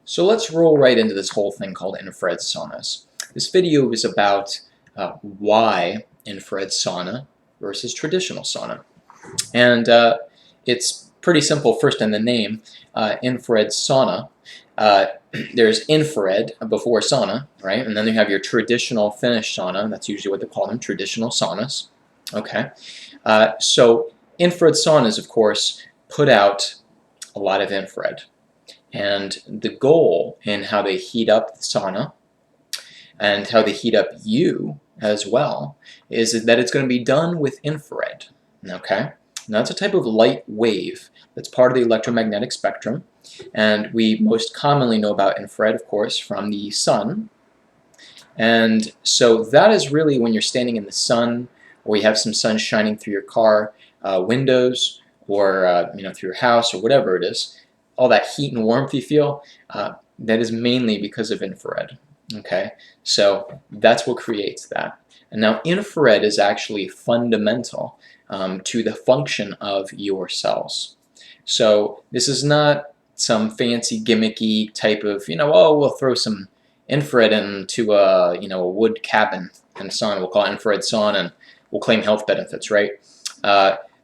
So let's roll right into this whole thing called infrared saunas. This video is about why infrared sauna versus traditional sauna. And it's pretty simple first in the name, infrared sauna. Uh, there's infrared before sauna, right? And then you have your traditional Finnish sauna. That's usually what they call them, traditional saunas. Okay. So infrared saunas, of course, put out a lot of infrared. And the goal in how they heat up the sauna and how they heat up you as well is that it's going to be done with infrared. Okay? Now, that's a type of light wave that's part of the electromagnetic spectrum. And we most commonly know about infrared, of course, from the sun. And so that is really when you're standing in the sun or you have some sun shining through your car windows or through your house or whatever it is. All that heat and warmth you feel, that is mainly because of infrared. Okay, so that's what creates that. And now infrared is actually fundamental to the function of your cells. So this is not some fancy gimmicky type of, oh, we'll throw some infrared into a wood cabin in the sun. We'll call it infrared sauna and we'll claim health benefits, right?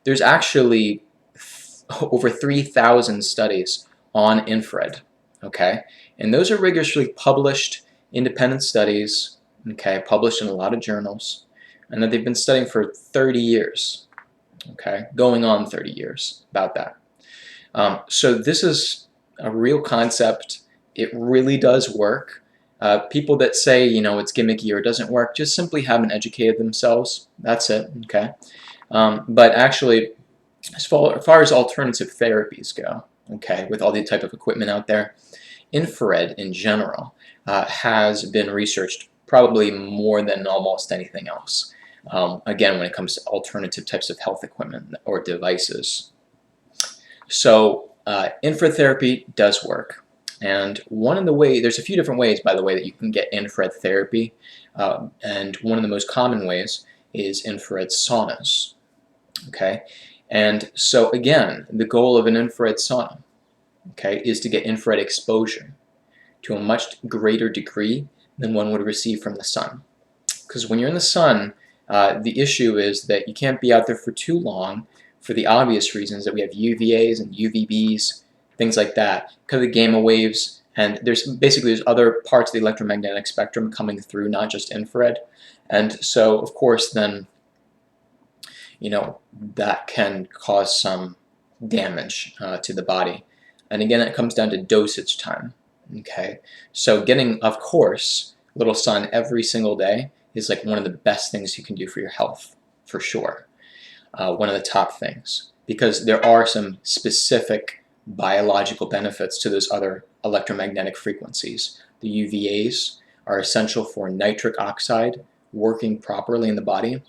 There's actually over 3,000 studies on infrared, okay? And those are rigorously published independent studies, okay, published in a lot of journals, and that they've been studying for 30 years, okay, going on 30 years about that. So this is a real concept. It really does work. People that say, it's gimmicky or it doesn't work, just simply haven't educated themselves. That's it, okay? But actually, as far as alternative therapies go, okay, with all the type of equipment out there, infrared in general has been researched probably more than almost anything else. Again, when it comes to alternative types of health equipment or devices. So infrared therapy does work. And one of the ways, there's a few different ways, by the way, that you can get infrared therapy. And one of the most common ways is infrared saunas. Okay, and so again, the goal of an infrared sauna, okay, is to get infrared exposure to a much greater degree than one would receive from the sun. Because when you're in the sun, the issue is that you can't be out there for too long for the obvious reasons that we have UVAs and UVBs, things like that, because of the gamma waves, and there's other parts of the electromagnetic spectrum coming through, not just infrared. And so, of course, then that can cause some damage to the body. And again, it comes down to dosage time. Okay, so getting, of course, little sun every single day is like one of the best things you can do for your health, for sure. One of the top things, because there are some specific biological benefits to those other electromagnetic frequencies. The UVAs are essential for nitric oxide working properly in the body.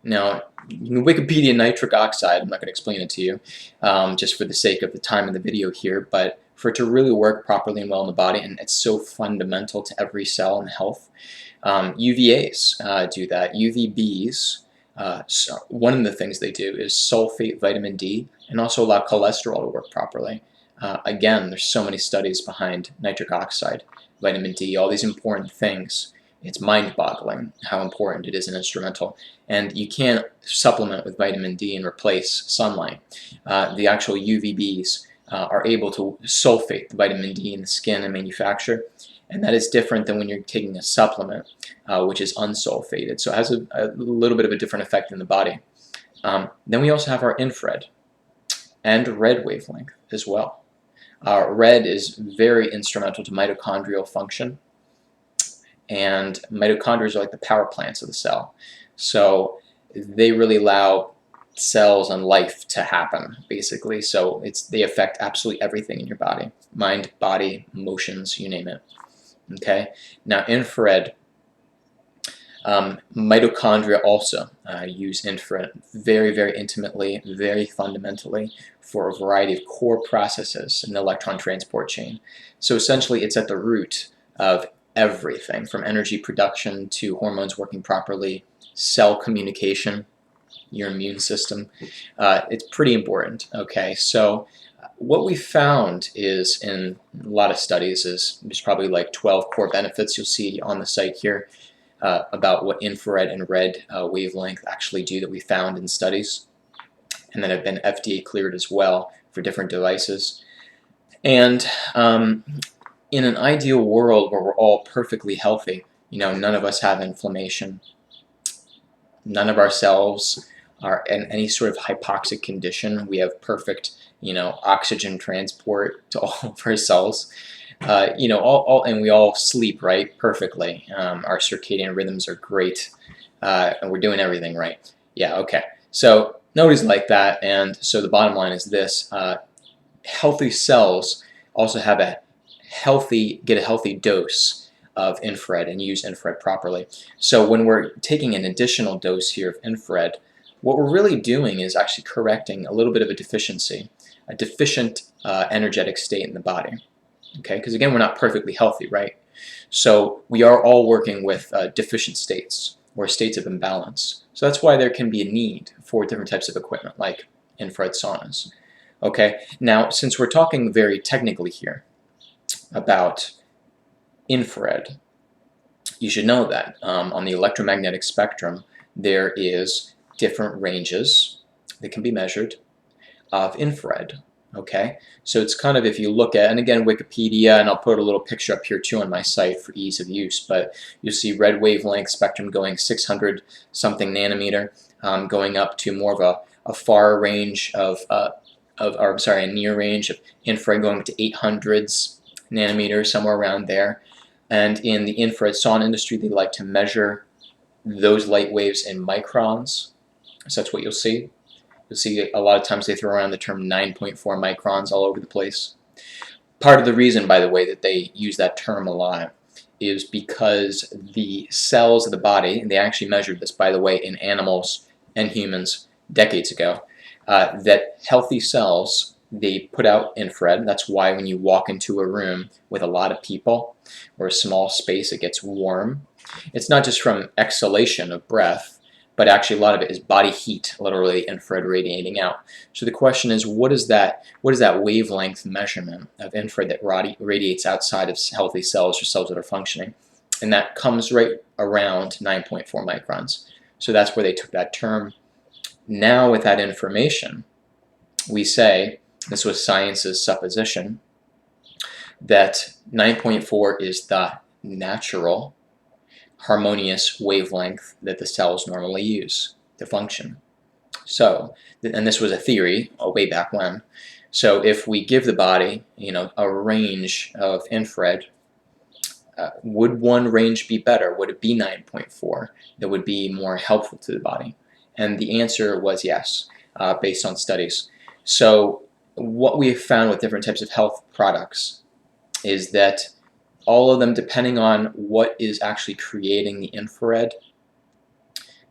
Now, you can Wikipedia nitric oxide. I'm not going to explain it to you just for the sake of the time in the video here, but for it to really work properly and well in the body, and it's so fundamental to every cell and health. UVAs do that. UVBs, so one of the things they do is sulfate vitamin D and also allow cholesterol to work properly. Again, there's so many studies behind nitric oxide, vitamin D, all these important things. It's mind-boggling how important it is and instrumental. And you can't supplement with vitamin D and replace sunlight. The actual UVBs are able to sulfate the vitamin D in the skin and manufacture. And that is different than when you're taking a supplement, which is unsulfated. So it has a little bit of a different effect in the body. Then we also have our infrared and red wavelength as well. Red is very instrumental to mitochondrial function. And mitochondria are like the power plants of the cell. So they really allow cells and life to happen, basically. So they affect absolutely everything in your body. Mind, body, emotions, you name it. Okay? Now infrared, mitochondria also use infrared very, very intimately, very fundamentally for a variety of core processes in the electron transport chain. So essentially it's at the root of everything from energy production to hormones working properly, cell communication, your immune system. It's pretty important. Okay, so What we found is, in a lot of studies, is there's probably like 12 core benefits you'll see on the site here about what infrared and red wavelength actually do that we found in studies, and that have been FDA cleared as well for different devices. And in an ideal world where we're all perfectly healthy, none of us have inflammation, none of our cells are in any sort of hypoxic condition. We have perfect, oxygen transport to all of our cells. And we all sleep right perfectly. Our circadian rhythms are great, and we're doing everything right. Yeah, okay. So nobody's like that, and so the bottom line is this: healthy cells also have get a healthy dose of infrared and use infrared properly. So when we're taking an additional dose here of infrared, what we're really doing is actually correcting a little bit of a deficiency, a deficient energetic state in the body. Okay, because again, we're not perfectly healthy, right? So we are all working with deficient states or states of imbalance. So that's why there can be a need for different types of equipment like infrared saunas. Okay, now since we're talking very technically here about infrared, you should know that on the electromagnetic spectrum there is different ranges that can be measured of infrared. Okay, so it's kind of, if you look at, and again, Wikipedia, and I'll put a little picture up here too on my site for ease of use, but you'll see red wavelength spectrum going 600 something nanometer, going up to more of a far range or I'm sorry, a near range of infrared going to 800s nanometers, somewhere around there. And in the infrared sauna industry, they like to measure those light waves in microns. So that's what you'll see. You'll see a lot of times they throw around the term 9.4 microns all over the place. Part of the reason, by the way, that they use that term a lot is because the cells of the body, and they actually measured this, by the way, in animals and humans decades ago, that healthy cells, they put out infrared. That's why when you walk into a room with a lot of people or a small space, it gets warm. It's not just from exhalation of breath, but actually a lot of it is body heat, literally infrared radiating out. So the question is, what is that wavelength measurement of infrared that radiates outside of healthy cells or cells that are functioning? And that comes right around 9.4 microns. So that's where they took that term. Now with that information, we say, this was science's supposition, that 9.4 is the natural harmonious wavelength that the cells normally use to function. So, and this was a theory way back when. So if we give the body, a range of infrared, would one range be better? Would it be 9.4 that would be more helpful to the body? And the answer was yes, based on studies. So what we have found with different types of health products is that all of them, depending on what is actually creating the infrared,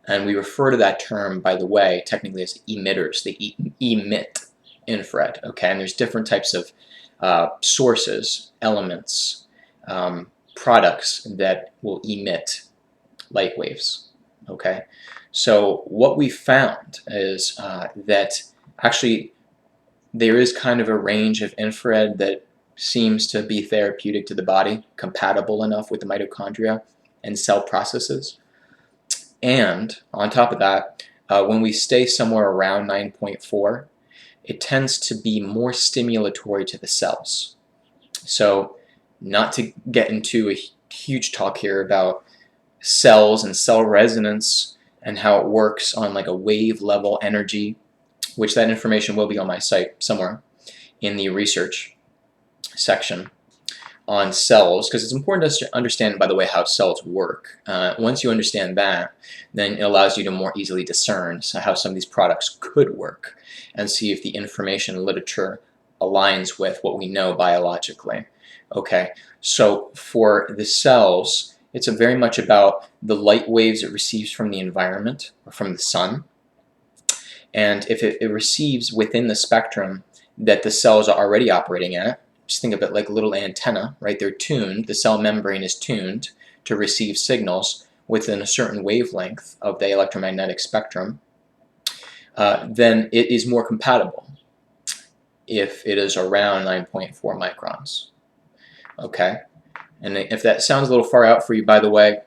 and we refer to that term, by the way, technically as emitters. They emit infrared, okay? And there's different types of sources, elements, products that will emit light waves, okay? So what we found is that actually there is kind of a range of infrared that seems to be therapeutic to the body, compatible enough with the mitochondria and cell processes. And on top of that, when we stay somewhere around 9.4, it tends to be more stimulatory to the cells. So not to get into a huge talk here about cells and cell resonance and how it works on like a wave level energy, which that information will be on my site somewhere in the research section on cells, because it's important to understand, by the way, how cells work. Once you understand that, then it allows you to more easily discern how some of these products could work and see if the information and literature aligns with what we know biologically. Okay, so for the cells, it's very much about the light waves it receives from the environment or from the sun. And if it receives within the spectrum that the cells are already operating at, just think of it like a little antenna, right? They're tuned, the cell membrane is tuned to receive signals within a certain wavelength of the electromagnetic spectrum, then it is more compatible. if it is around 9.4 microns. Okay, and if that sounds a little far out for you, by the way,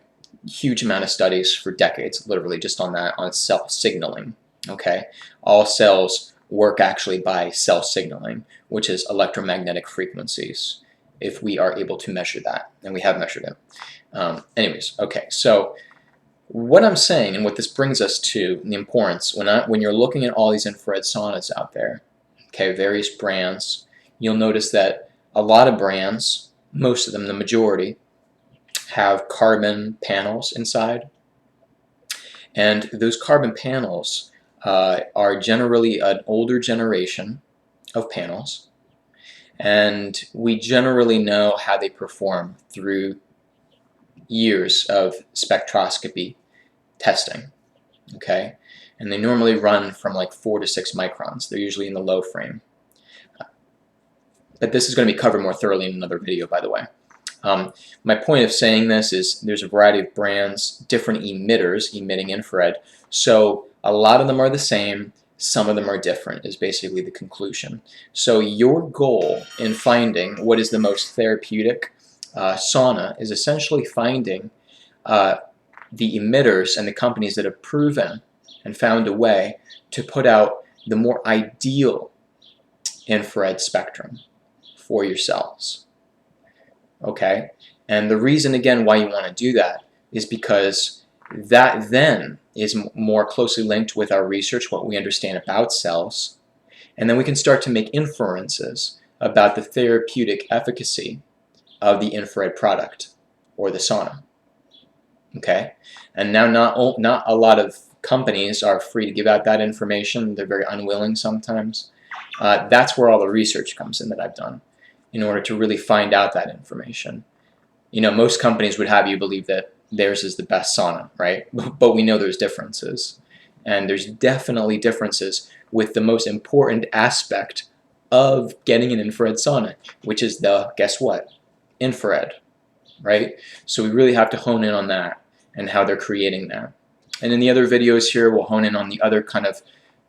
huge amount of studies for decades, literally just on that, on cell signaling. Okay, all cells work actually by cell signaling, which is electromagnetic frequencies, if we are able to measure that, and we have measured it. Anyways, okay, so what I'm saying, and what this brings us to, the importance, when you're looking at all these infrared saunas out there, okay, various brands, you'll notice that a lot of brands, most of them, the majority, have carbon panels inside, and those carbon panels are generally an older generation of panels, and we generally know how they perform through years of spectroscopy testing. Okay, and they normally run from like 4 to 6 microns. They're usually in the low frame. But this is going to be covered more thoroughly in another video, by the way. My point of saying this is there's a variety of brands, different emitters emitting infrared, so a lot of them are the same, some of them are different, is basically the conclusion. So your goal in finding what is the most therapeutic sauna is essentially finding the emitters and the companies that have proven and found a way to put out the more ideal infrared spectrum for your cells. Okay, and the reason again why you want to do that is because that then is more closely linked with our research, what we understand about cells, and then we can start to make inferences about the therapeutic efficacy of the infrared product or the sauna. Okay, and now not a lot of companies are free to give out that information. They're very unwilling sometimes. That's where all the research comes in that I've done, in order to really find out that information. You know, most companies would have you believe that theirs is the best sauna, right? But we know there's differences. And there's definitely differences with the most important aspect of getting an infrared sauna, which is the, guess what? Infrared, right? So we really have to hone in on that and how they're creating that. And in the other videos here, we'll hone in on the other kind of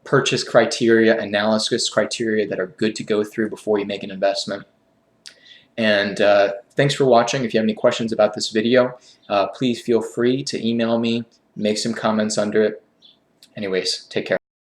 purchase criteria, analysis criteria that are good to go through before you make an investment. And thanks for watching. If you have any questions about this video, please feel free to email me, make some comments under it. Anyways, take care.